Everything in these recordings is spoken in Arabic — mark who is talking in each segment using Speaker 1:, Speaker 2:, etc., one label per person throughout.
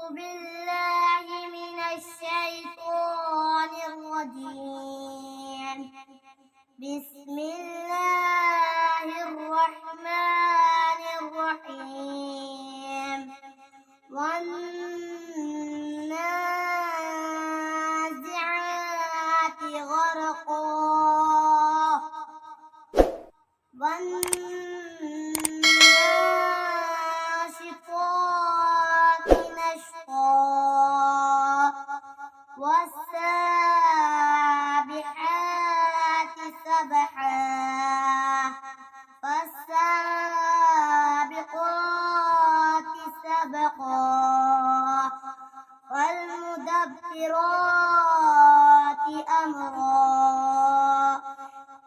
Speaker 1: بالله من الشيطان الرجيم. بسم الله الرحمن الرحيم. والنازعات غرقا والناشطات نشطا والسابحات سبحا فالسابقات سبقا فالمدبرات أمرا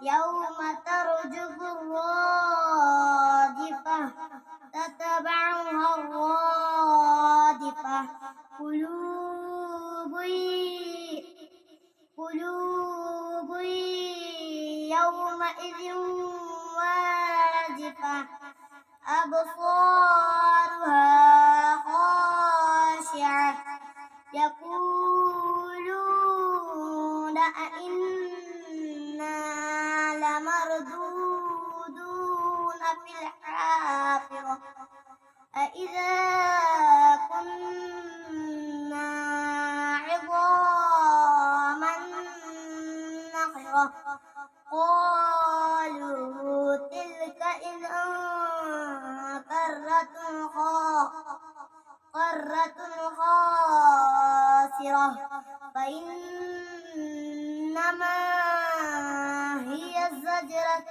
Speaker 1: يوم ترجف الراجفة تتبعها الرادفة قلوب يومئذ واجفة أبصارها خاشعة يقولون أئنا لمردودون في الحافرة أإذا كنا عظاما نخرة قالوا تلك إذا قرة خاسرة فإنما هي زجرة